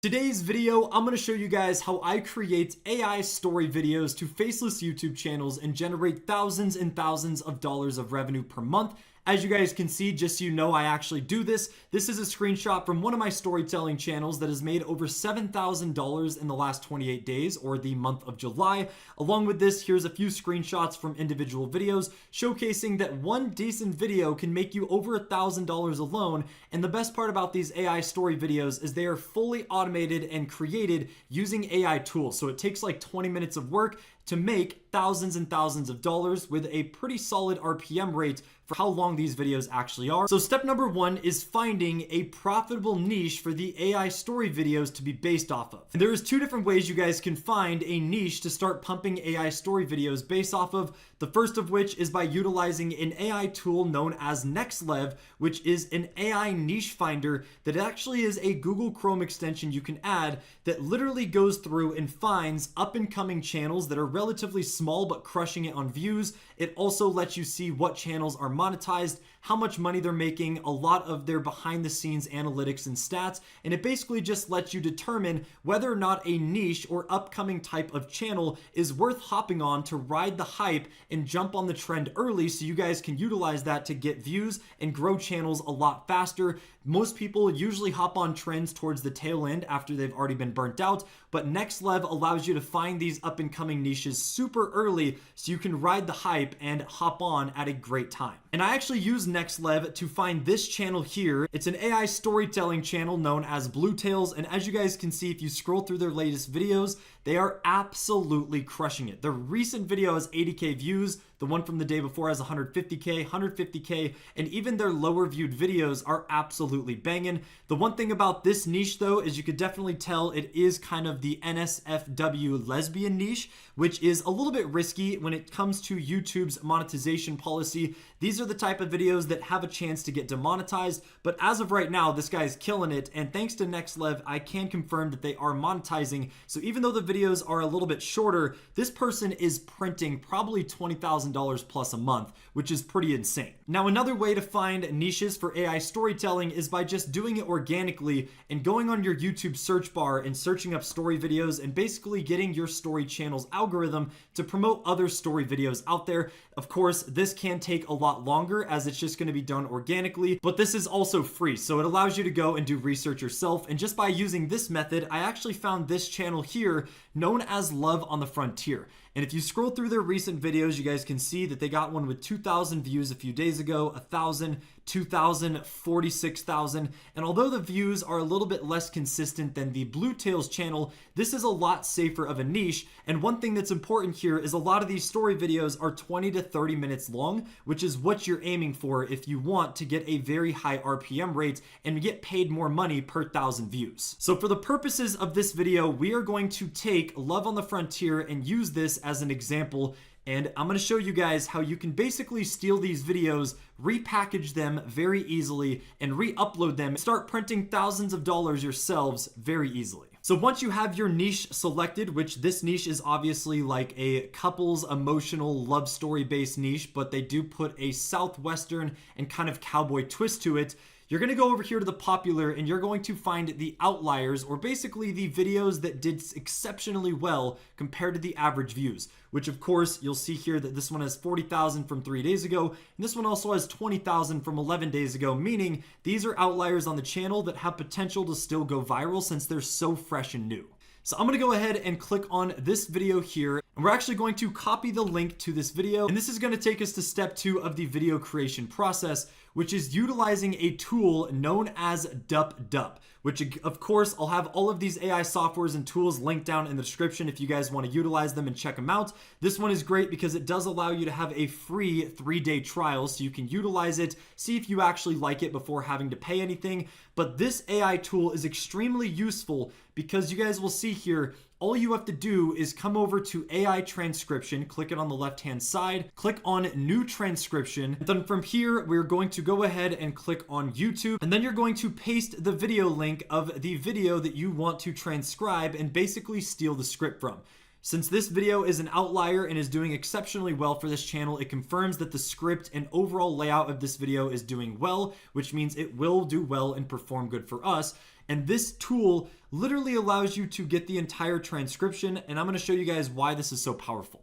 Today's video, I'm going to show you guys how I create AI story videos to faceless YouTube channels and generate thousands and thousands of dollars of revenue per month. As you guys can see, just so you know, I actually do this. This is a screenshot from one of my storytelling channels that has made over $7,000 in the last 28 days, or the month of July. Along with this, here's a few screenshots from individual videos showcasing that one decent video can make you over $1,000 alone. And the best part about these AI story videos is they are fully automated and created using AI tools. So it takes like 20 minutes of work to make thousands and thousands of dollars with a pretty solid RPM rate for how long these videos actually are. So step number one is finding a profitable niche for the AI story videos to be based off of. And there is two different ways you guys can find a niche to start pumping AI story videos based off of. The first of which is by utilizing an AI tool known as NextLev, which is an AI niche finder that actually is a Google Chrome extension you can add that literally goes through and finds up and coming channels that are relatively small but crushing it on views. It also lets you see what channels are monetized, how much money they're making, a lot of their behind the scenes analytics and stats, and it basically just lets you determine whether or not a niche or upcoming type of channel is worth hopping on to ride the hype and jump on the trend early, so you guys can utilize that to get views and grow channels a lot faster. Most people usually hop on trends towards the tail end after they've already been burnt out, but NextLev allows you to find these up and coming niches super early so you can ride the hype and hop on at a great time. And I actually use NextLev to find this channel here. It's an AI storytelling channel known as Bluetails, and as you guys can see, if you scroll through their latest videos, they are absolutely crushing it. Their recent video has 80K views. The one from the day before has 150K, 150K, and even their lower viewed videos are absolutely banging. The one thing about this niche though is you could definitely tell it is kind of the NSFW lesbian niche, which is a little bit risky when it comes to YouTube's monetization policy. These are the type of videos that have a chance to get demonetized, but as of right now, this guy's killing it, and thanks to NextLev, I can confirm that they are monetizing. So even though the videos are a little bit shorter, this person is printing probably $20,000 plus a month, which is pretty insane. Now, another way to find niches for AI storytelling is by just doing it organically and going on your YouTube search bar and searching up story videos and basically getting your story channel's algorithm to promote other story videos out there. Of course, this can take a lot longer as it's just going to be done organically, but this is also free, so it allows you to go and do research yourself. And just by using this method, I actually found this channel here known as Love on the Frontier. And if you scroll through their recent videos, you guys can see that they got one with 2,000 views a few days ago, 1,000, 2,000, 46,000. And although the views are a little bit less consistent than the Bluetails channel, this is a lot safer of a niche. And one thing that's important here is a lot of these story videos are 20 to 30 minutes long, which is what you're aiming for if you want to get a very high RPM rate and get paid more money per 1,000 views. So for the purposes of this video, we are going to take Love on the Frontier and use this as an example. And I'm going to show you guys how you can basically steal these videos, repackage them very easily, and re-upload them, and start printing thousands of dollars yourselves very easily. So once you have your niche selected, which this niche is obviously like a couples emotional love story based niche, but they do put a Southwestern and kind of cowboy twist to it, you're going to go over here to the popular and you're going to find the outliers, or basically the videos that did exceptionally well compared to the average views, which of course you'll see here that this one has 40,000 from 3 days ago, and this one also has 20,000 from 11 days ago, meaning these are outliers on the channel that have potential to still go viral since they're so fresh and new. So I'm going to go ahead and click on this video here, and we're actually going to copy the link to this video, and this is going to take us to step 2 of the video creation process, which is utilizing a tool known as DupDup, which of course I'll have all of these AI softwares and tools linked down in the description if you guys want to utilize them and check them out. This one is great because it does allow you to have a free 3-day trial, so you can utilize it, see if you actually like it before having to pay anything. But this AI tool is extremely useful because you guys will see here, all you have to do is come over to AI transcription, click it on the left hand side, click on new transcription. Then from here, we're going to go ahead and click on YouTube, and then you're going to paste the video link of the video that you want to transcribe and basically steal the script from. Since this video is an outlier and is doing exceptionally well for this channel, it confirms that the script and overall layout of this video is doing well, which means it will do well and perform good for us. And this tool literally allows you to get the entire transcription, and I'm going to show you guys why this is so powerful.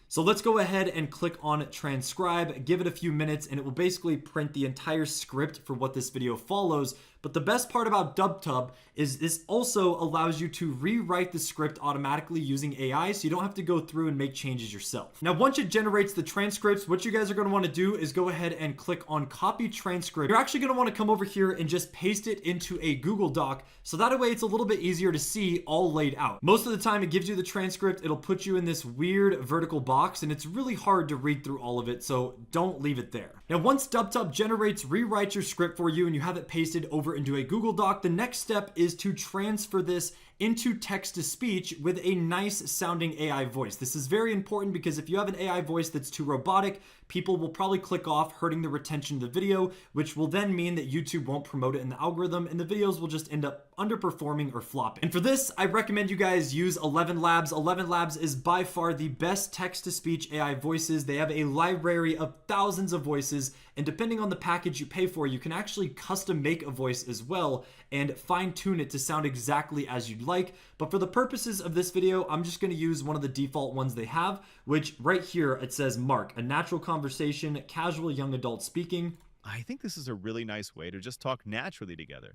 So let's go ahead and click on transcribe, give it a few minutes, and it will basically print the entire script for what this video follows. But the best part about DubTub is this also allows you to rewrite the script automatically using AI, so you don't have to go through and make changes yourself. Now, once it generates the transcripts, what you guys are going to want to do is go ahead and click on copy transcript. You're actually going to want to come over here and just paste it into a Google Doc, so that way it's a little bit easier to see all laid out. Most of the time it gives you the transcript, it'll put you in this weird vertical box, and it's really hard to read through all of it, so don't leave it there. Now, once DubTub rewrites your script for you and you have it pasted over into a Google Doc, the next step is to transfer this into text-to-speech with a nice sounding AI voice. This is very important because if you have an AI voice that's too robotic, people will probably click off, hurting the retention of the video, which will then mean that YouTube won't promote it in the algorithm and the videos will just end up underperforming or flopping. And for this, I recommend you guys use 11 Labs. 11 Labs is by far the best text-to-speech AI voices. They have a library of thousands of voices, and depending on the package you pay for, you can actually custom make a voice as well and fine-tune it to sound exactly as you'd like. But for the purposes of this video, I'm just going to use one of the default ones they have, which right here it says Mark, a natural conversation, casual young adult speaking. I think this is a really nice way to just talk naturally together,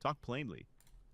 talk plainly.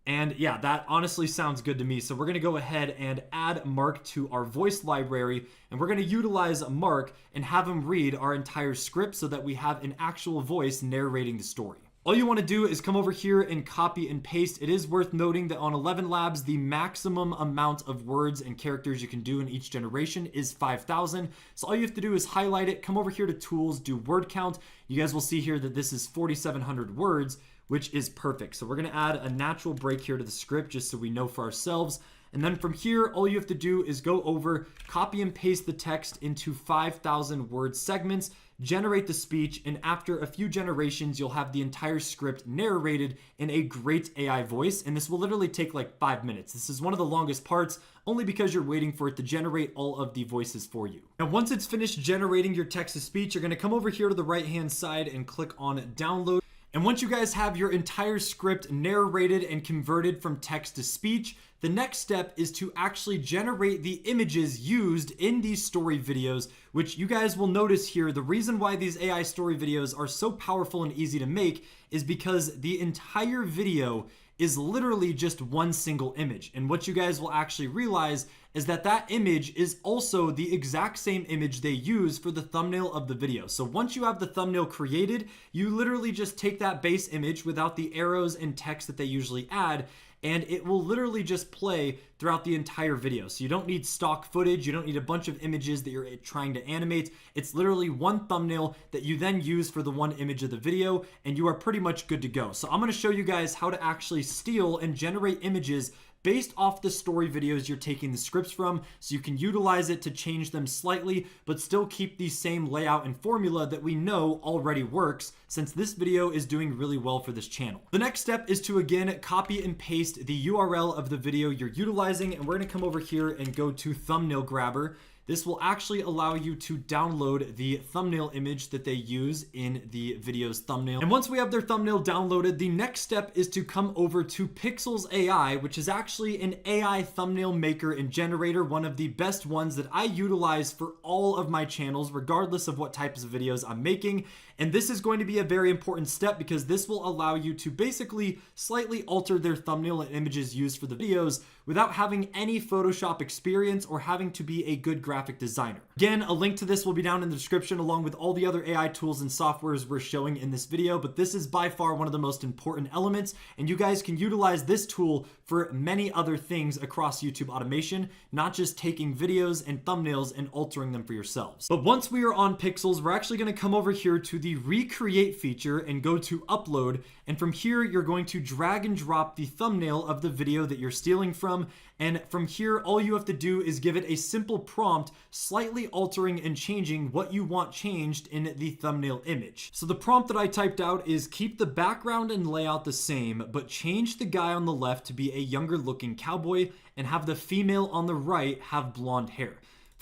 And yeah, that honestly sounds good to me. So we're going to go ahead and add Mark to our voice library, and we're going to utilize Mark and have him read our entire script so that we have an actual voice narrating the story. All you want to do is come over here and copy and paste. It is worth noting that on 11 Labs, the maximum amount of words and characters you can do in each generation is 5,000. So all you have to do is highlight it, come over here to tools, do word count. You guys will see here that this is 4,700 words, which is perfect. So we're going to add a natural break here to the script just so we know for ourselves. And then from here, all you have to do is go over, copy and paste the text into 5,000 word segments, generate the speech, and after a few generations, you'll have the entire script narrated in a great AI voice. And this will literally take like 5 minutes. This is one of the longest parts, only because you're waiting for it to generate all of the voices for you. Now, once it's finished generating your text-to-speech, you're going to come over here to the right-hand side and click on download. And once you guys have your entire script narrated and converted from text to speech, the next step is to actually generate the images used in these story videos, which you guys will notice here. The reason why these AI story videos are so powerful and easy to make is because the entire video is literally just one single image. And what you guys will actually realize is that that image is also the exact same image they use for the thumbnail of the video. So once you have the thumbnail created, you literally just take that base image without the arrows and text that they usually add, and it will literally just play throughout the entire video. So you don't need stock footage, you don't need a bunch of images that you're trying to animate. It's literally one thumbnail that you then use for the one image of the video, and you are pretty much good to go. So I'm gonna show you guys how to actually steal and generate images based off the story videos you're taking the scripts from, so you can utilize it to change them slightly, but still keep the same layout and formula that we know already works, since this video is doing really well for this channel. The next step is to again copy and paste the URL of the video you're utilizing, and we're gonna come over here and go to thumbnail grabber. This will actually allow you to download the thumbnail image that they use in the video's thumbnail. And once we have their thumbnail downloaded, the next step is to come over to Pixels AI, which is actually an AI thumbnail maker and generator, one of the best ones that I utilize for all of my channels, regardless of what types of videos I'm making. And this is going to be a very important step because this will allow you to basically slightly alter their thumbnail and images used for the videos without having any Photoshop experience or having to be a good graphic designer. Again, a link to this will be down in the description along with all the other AI tools and softwares we're showing in this video, but this is by far one of the most important elements, and you guys can utilize this tool for many other things across YouTube automation, not just taking videos and thumbnails and altering them for yourselves. But once we are on Pixels, we're actually going to come over here to the recreate feature and go to upload, and from here you're going to drag and drop the thumbnail of the video that you're stealing from, and from here all you have to do is give it a simple prompt slightly altering and changing what you want changed in the thumbnail image. So the prompt that I typed out is keep the background and layout the same, but change the guy on the left to be a younger looking cowboy and have the female on the right have blonde hair.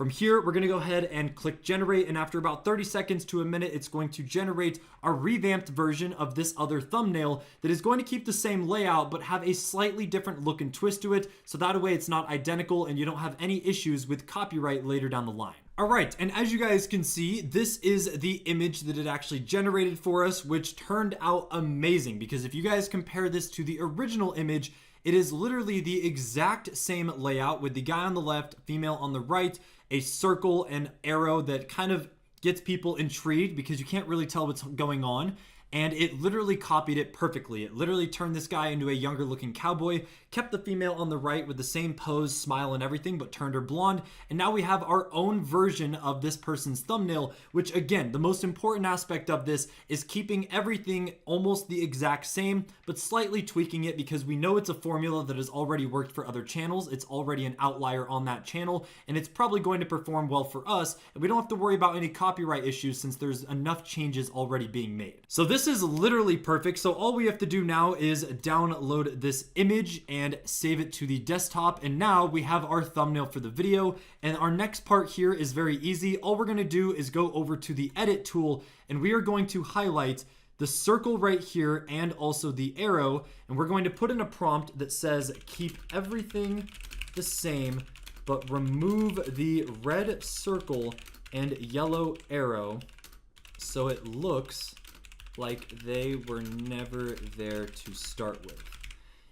From here, we're going to go ahead and click generate, and after about 30 seconds to a minute, it's going to generate our revamped version of this other thumbnail that is going to keep the same layout but have a slightly different look and twist to it, so that way it's not identical and you don't have any issues with copyright later down the line. Alright, and as you guys can see, this is the image that it actually generated for us, which turned out amazing, because if you guys compare this to the original image, it is literally the exact same layout with the guy on the left, female on the right, a circle and arrow that kind of gets people intrigued because you can't really tell what's going on. And it literally copied it perfectly. It literally turned this guy into a younger looking cowboy, kept the female on the right with the same pose, smile, and everything, but turned her blonde. And now we have our own version of this person's thumbnail, which again, the most important aspect of this is keeping everything almost the exact same, but slightly tweaking it because we know it's a formula that has already worked for other channels. It's already an outlier on that channel, and it's probably going to perform well for us. And we don't have to worry about any copyright issues since there's enough changes already being made. So this is literally perfect. So all we have to do now is download this image and save it to the desktop. And now we have our thumbnail for the video. And our next part here is very easy. All we're going to do is go over to the edit tool, and we are going to highlight the circle right here and also the arrow. And we're going to put in a prompt that says, keep everything the same, but remove the red circle and yellow arrow so it looks like they were never there to start with.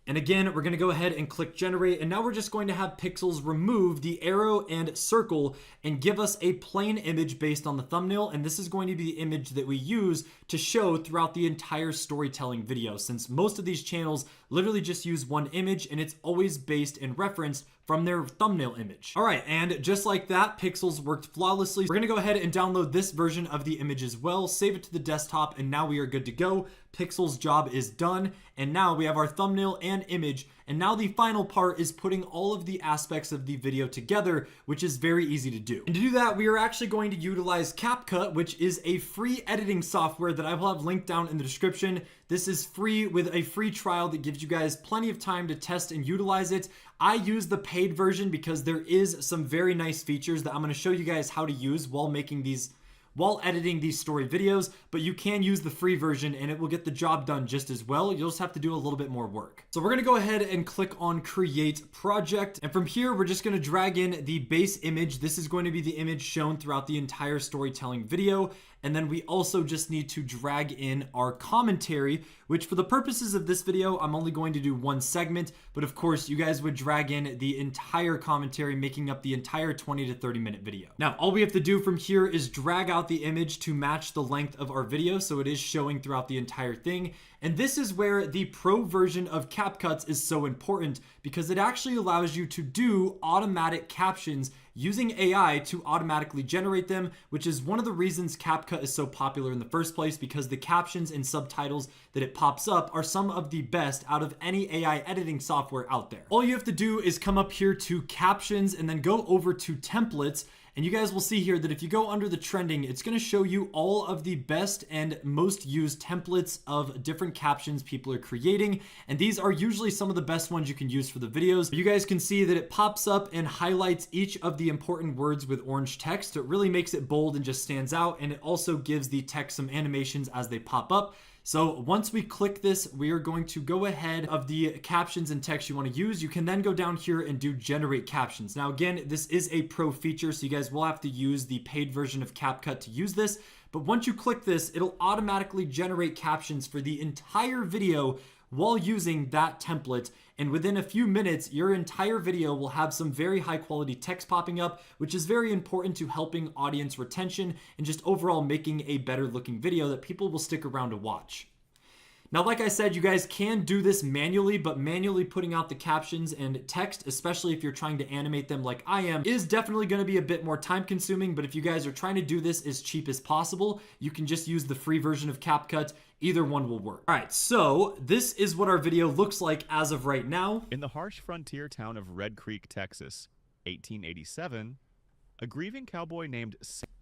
And again, we're going to go ahead and click generate, and now we're just going to have Pixels remove the arrow and circle and give us a plain image based on the thumbnail, and this is going to be the image that we use to show throughout the entire storytelling video, since most of these channels literally just use one image and it's always based in reference from their thumbnail image. All right, and just like that, Pixels worked flawlessly. We're gonna go ahead and download this version of the image as well, save it to the desktop, and now we are good to go. Pixels' job is done, and now we have our thumbnail and image, and now the final part is putting all of the aspects of the video together, which is very easy to do. And to do that, we are actually going to utilize CapCut, which is a free editing software that I will have linked down in the description. This is free with a free trial that gives you guys plenty of time to test and utilize it. I use the paid version because there is some very nice features that I'm going to show you guys how to use while editing these story videos, but you can use the free version and it will get the job done just as well. You'll just have to do a little bit more work. So we're gonna go ahead and click on create project. And from here, we're just gonna drag in the base image. This is going to be the image shown throughout the entire storytelling video. And then we also just need to drag in our commentary, which for the purposes of this video, I'm only going to do one segment, but of course you guys would drag in the entire commentary, making up the entire 20 to 30 minute video. Now, all we have to do from here is drag out the image to match the length of our video, so it is showing throughout the entire thing. And this is where the pro version of CapCut is so important, because it actually allows you to do automatic captions using AI to automatically generate them, which is one of the reasons CapCut is so popular in the first place, because the captions and subtitles that it pops up are some of the best out of any AI editing software out there. All you have to do is come up here to captions and then go over to templates. And you guys will see here that if you go under the trending, it's going to show you all of the best and most used templates of different captions people are creating. And these are usually some of the best ones you can use for the videos. You guys can see that it pops up and highlights each of the important words with orange text. So it really makes it bold and just stands out. And it also gives the text some animations as they pop up. So once we click this, we are going to go ahead of the captions and text you want to use. You can then go down here and do generate captions. Now again, this is a pro feature, so you guys will have to use the paid version of CapCut to use this. But once you click this, it'll automatically generate captions for the entire video while using that template. And within a few minutes, your entire video will have some very high quality text popping up, which is very important to helping audience retention and just overall making a better looking video that people will stick around to watch. Now, like I said, you guys can do this manually, but manually putting out the captions and text, especially if you're trying to animate them like I am, is definitely going to be a bit more time consuming. But if you guys are trying to do this as cheap as possible, you can just use the free version of CapCut. Either one will work. All right, so this is what our video looks like as of right now. In the harsh frontier town of Red Creek, Texas, 1887, A grieving cowboy named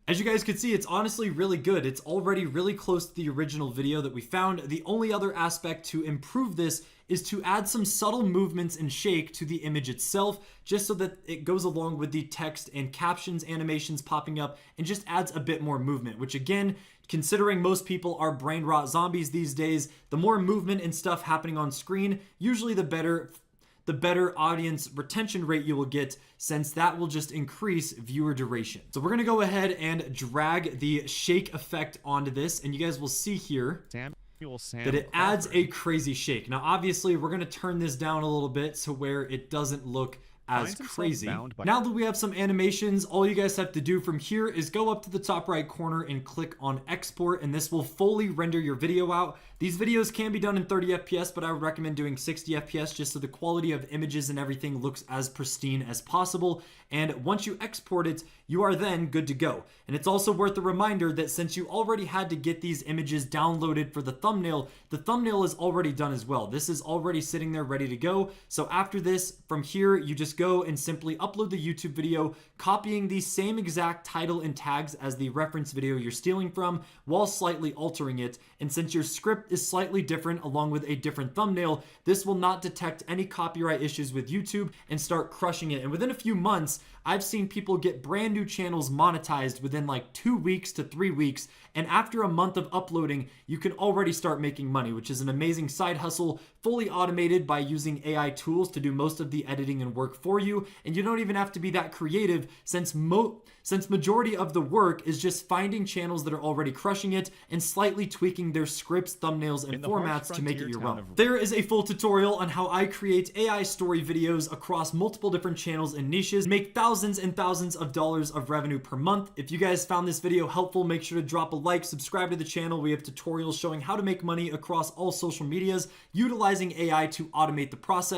As you guys can see, it's honestly really good. It's already really close to the original video that we found. The only other aspect to improve this is to add some subtle movements and shake to the image itself, just so that it goes along with the text and captions, animations popping up, and just adds a bit more movement, which again, considering most people are brain rot zombies these days, the more movement and stuff happening on screen, usually the better audience retention rate you will get, since that will just increase viewer duration. So we're gonna go ahead and drag the shake effect onto this, and you guys will see here that it adds a crazy shake. Now obviously we're gonna turn this down a little bit so where it doesn't look as crazy. Now that we have some animations, all you guys have to do from here is go up to the top right corner and click on export, and this will fully render your video out. These videos can be done in 30 FPS, but I would recommend doing 60 FPS just so the quality of images and everything looks as pristine as possible. And once you export it, you are then good to go. And it's also worth a reminder that since you already had to get these images downloaded for the thumbnail is already done as well. This is already sitting there ready to go. So after this, from here, you just go and simply upload the YouTube video, copying the same exact title and tags as the reference video you're stealing from, while slightly altering it. And since your script is slightly different along with a different thumbnail, this will not detect any copyright issues with YouTube and start crushing it. And within a few months, I've seen people get brand new channels monetized within like 2 weeks to 3 weeks. And after a month of uploading, you can already start making money, which is an amazing side hustle, fully automated by using AI tools to do most of the editing and work for you. And you don't even have to be that creative, since majority of the work is just finding channels that are already crushing it and slightly tweaking their scripts, thumbnails, and formats to make it your own. There is a full tutorial on how I create AI story videos across multiple different channels and niches, make thousands and thousands of dollars of revenue per month. If you guys found this video helpful, make sure to drop a like, subscribe to the channel. We have tutorials showing how to make money across all social medias, utilizing AI to automate the process.